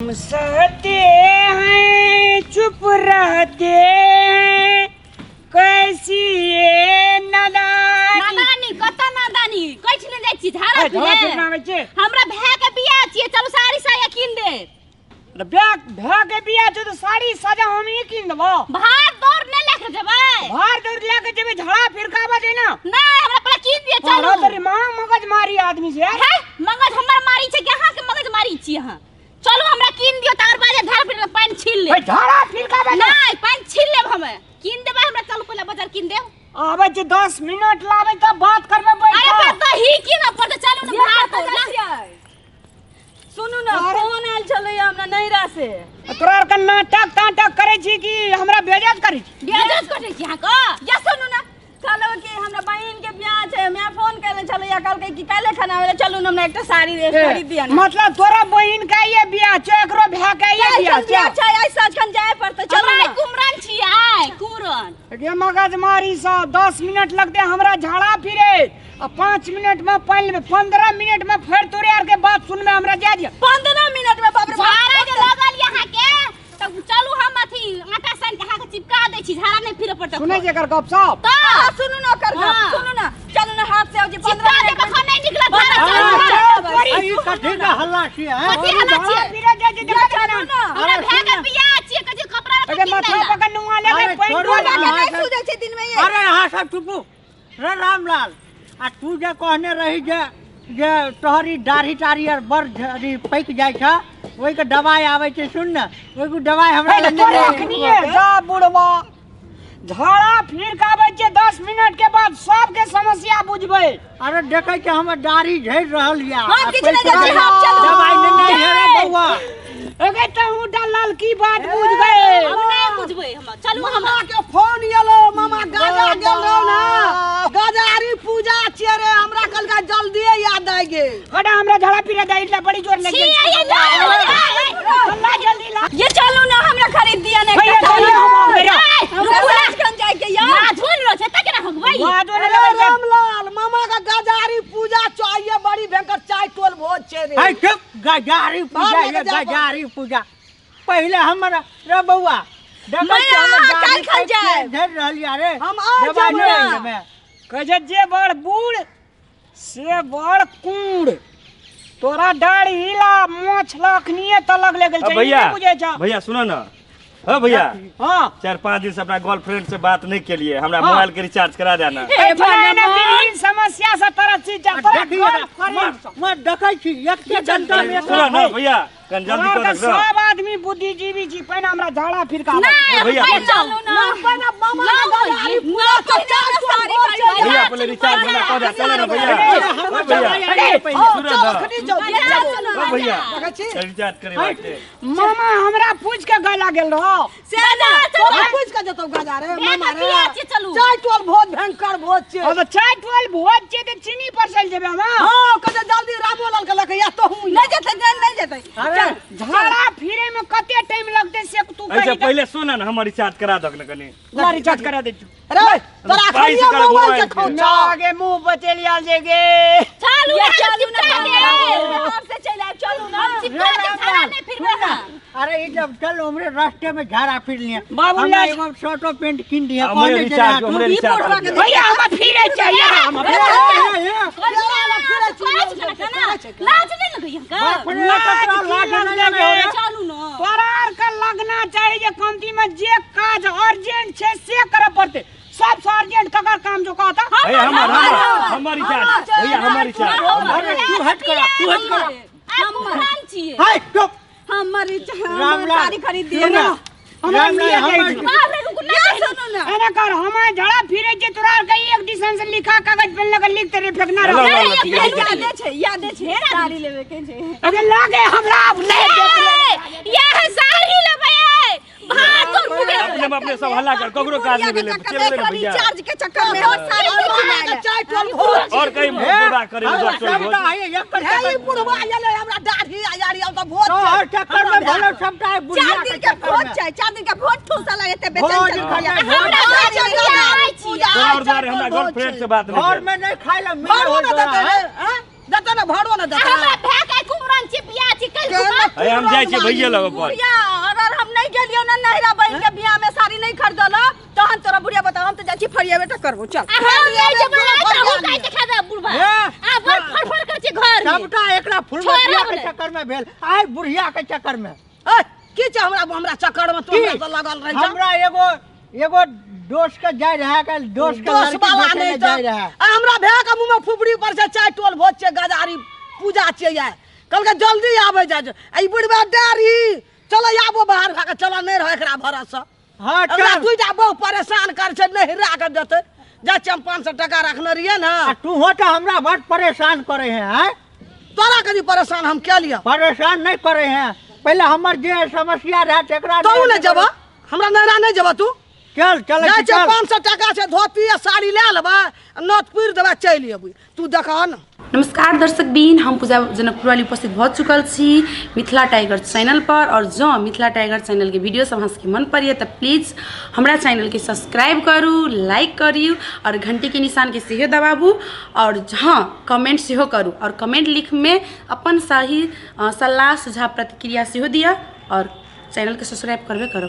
हम सहते हैं चुप रहते हैं कैसी ये नादानी कता नादानी कछ ले जाय छी धारा फिरे हमरा भै के बियाह छियै चलू साड़ी साया कीन दे भै के बियाह छै तो साड़ी साजा हम ही कीन देबो भार दौड़ नै लेके जेबै भार दौड़ लेके जेबै झड़ा फिरकावा दे ना नहीं हमरा पहले कीन दिए चलू तेरी मां मगज मारी आदमी से यार मगज हमर मारी छै कि अहाँ के मगज मारी छी अहाँ चलू हमरा कीन दियो तार बाजे धार फिर पानी छील ले झड़ा फिरकावा नहीं पानी छील लेब हमें कीन देबै हमरा चलू पहले बाजार कीन देब आबे जे 10 मिनट लागे तब बात करबे बैठ अरे दही कीन पड़ते चलू ना भार तो सुनू ना फोन आयल छलै हमरा नैरा से तोरा के नाटक ताटक करे छी कि हमरा बेइज्जत करे छी बेइज्जत करे छी अहाँ का या सुनू ना कहलो कि हमरा बहन के बियाह छै मैं फोन करले छलै कहलकै कि काले खाना आवेला चलू ना हमरा एकटा साड़ी खरीद दिया ना मतलब तोरा बहन का ये बियाह छै एकरो भै के ये बियाह छै आई सचखन जाय पड़ते चलू ना कुमरन छी आय कुमरन ये मगज मारी सा 10 मिनट लगते हमरा झाड़ा फिरे और 5 मिनट में पानी में 15 मिनट में फिर तोरे यार के बात सुनमे हमरा जा दिया 15 मिनट में बाप रे झाड़ा जे लगल यहां के तब चलू हम अथी आटा सान के अहाँ के चिपका दै छी झाड़ा नहीं फिरे पड़त सुनै जे कर गप सब तो सुनू ना कर सुनू ना चलू ना हाथ से जे 15 मिनट में नहीं निकला झाड़ा ई कथि का हल्ला छियै कथि हल्ला छियै फिरे जा जे चलू ना हमरा भै के बियाह छियै कथि कपड़ा अरे माथा पकड़ नुआ लेके पैंटो लगा नहीं सुझे छै दिन में ये अरे यहाँ सब चुपू रे रामलाल आ तू जे कहने रही जे तोहरी दाढ़ी टारी आर बड़ पैक जाय छ ओइ के दवाई आवे छै सुन न ओइ के दवाई हमरा रखनिए जा बुढ़वा झाड़ा फिर के आबै छै 10 मिनट के बाद सब के समस्या बुझबै अरे देखै छै हमर दाढ़ी झड़ रहल या हम किछ नहीं जाय हम चलू दवाई नहीं है रे बौआ एगे तहु डलाल की बात बुझ गए हम नहीं बुझबै हम चलू हम मामा के फोन एलो मामा गाजा गेल रहो ना गाजारी पूजा छियै रे हमरा कल का जल्दी याद आ गे हटा हमरा झाड़ा फिरे दे इतना बड़ी जोर लग अल्लाह जल्दी ला ये चलू ना हमरा खरीद दिया ने भैया चलिए हम मेरा हमरा कन जाय के यार झोल रो छै तके ना हगबै रामलाल मामा का गाजारी पूजा चाहिए बड़ी भयंकर चाय टोल भोज छे रे है चुप गजारी पूजा ये गजारी पूजा पहले हमरा रे बौआ देखै छै हमर दाढ़ी खा जाए झड़ रहल या रे हम आ दवाई जाब नहीं ना लेबे कहे जे बड़ बूढ़ से बड़ कूड़ तोरा दाढ़ी हिला मोछ लखनिए तलक ले गेल छै भैया बुझे छ भैया सुनो ना हां भैया हां 4-5 दिन से अपना गर्लफ्रेंड से बात नहीं के लिए हमरा मोबाइल के रिचार्ज करा देना तीन समस्या से तरह चीज मैं देखै छी एक घंटा में सुनो ना भैया कन जल्दी कर दो सब आदमी बुद्धिजीवी छी पहिने हमरा झाड़ा फिरका भैया चलू ना अपना मामा का गाजारी पूजा कच्चा साड़ी भैया पहले रिचार्ज हमरा कर दे चलो ना भैया सुनो ना भैया रिचार्ज करे बाटे मामा हमरा पूछ के गला गेल रहो सेना तो पूछ के जतो गाजा रे मामा रे चलू चाय टोल भोज भयंकर भोज छे अब चाय टोल भोज छे त चीनी पर चल जेबे हम हां कते जल्दी रामोलाल के लके या तो हम नहीं जेते नहीं जेते अरे झाड़ा फिरे में कते टाइम लगते से तू अच्छा पहले सुन ना हम रिचार्ज करा दो कने ना रिचार्ज करा दे अरे तोरा खाली मोबाइल के खौचा आगे मुंह बचेलिया जेगे चलू ना चलू ना आपसे चल आ चलू ना चिपका के झाड़ा नहीं फिरबे ना अरे ये जब चल हमरे रास्ते में झाड़ा फिर लिए बाबूलाल हम एगो शर्टो पैंट किन दिया हमरे रिचार्ज भैया हम फिरे चाहिए हम लाज नहीं लगे यहाँ चलू ना तोरार का लगना चाहिए जे कंपनी में जे काज अर्जेंट छे से करे पड़ते सबसे अर्जेंट ककर काम जो कहता भैया हमार रिचार्ज भैया हमार रिचार्ज अरे तू हट कर हम कुमरन छियै हाय चुप हमारी रामलाल साड़ी खरीद दिए ना बाप रे रुक ना सुनो ना अरे कर हमारे झड़ा फिरे जे तोरार का एक डिशन से लिखा कागज पेन लगा लिख तेरे फेंकना रहो याद छे साड़ी लेवे के छे अबे लागे हमरा अब नहीं ये साड़ी लेबै भातुर मुगे अपने सब हल्ला कर ककरो काज नहीं भेले चल रे भैया रिचार्ज के चक्कर में और साड़ी चाय टोल भोज और कहीं बुढ़ा करे सबटा है एक कर हे बुढ़वा आले हमरा दाढ़ी यारी अब तो भोज और चक्कर में भलो सबटा है बुढ़िया 4 दिन के भोज छै 4 दिन के भोज ठोसा लगते बेचैन भोज चल खा गया हमरा पूजा और बार हमरा गर्लफ्रेंड से बात नहीं घर में नहीं खाइला मिल भाड़ो हो ना देते हैं देते ना भाड़ो ना देते हमरा भै के कुमरन छिपिया छी कल अरे हम जाए छे भैया लगे पर बुढ़िया अगर हम नहीं गेलियो ना नहिरा बहन के बियाह में साड़ी नहीं खरीदल तहन तोरा बुढ़िया बता हम तो जाई छी फरिया बेटा करबो चल हम नहीं जब रहू काहे देखा दे बुढ़वा आ बड़ फड़फड़ कर छी घर में सबटा एकरा फुलवतिया के चक्कर में भेल आइ बुढ़िया के चक्कर में ए की छ हमरा चक्कर में तू हमरा लगल रह हमरा एगो दोस्त के जाय रहा के दोस्त के लड़की नहीं जाय रहा हमरा भे के मुंह में फुफड़ी पर से चाय टोल भोज छे गजारी पूजा छे या कल के जल्दी आवे जा ए बुढ़वा डारी चलो आबो बाहर खा के चलो नहीं रह एकरा भरोसा हां हमरा तू जा बहु परेशान कर छे नहीं राख देते जा हम 500 टका रखने रहिए ना तू हो तो हमरा बहुत परेशान करे हैं तोरा कदी परेशान हम के लिया परेशान नहीं करे हैं पहले हमर जे समस्या रहा तेकरा तू नहीं जब हमरा नैरा नहीं जब तू चल चल चल 500 टका से धोती या साड़ी ले लेबा नोट पुर देबा चल अबू तू देखा ना। नमस्कार दर्शक बीन हम पूजा जनकपुर वाली उपस्थित भऽ चुकल छी मिथिला टाइगर चैनल पर और जो मिथिला टाइगर चैनल के वीडियो सब सबके मन पड़िए तो प्लीज़ हमारा चैनल के सब्सक्राइब करू लाइक करियो और घंटी के निशान के सेहो दबाबू और हाँ कमेंट सेहो करू और कमेंट लिख में अपन सही सलाह सुझाव प्रतिक्रिया सेहो दिया और चैनल के सब्सक्राइब करबे करो।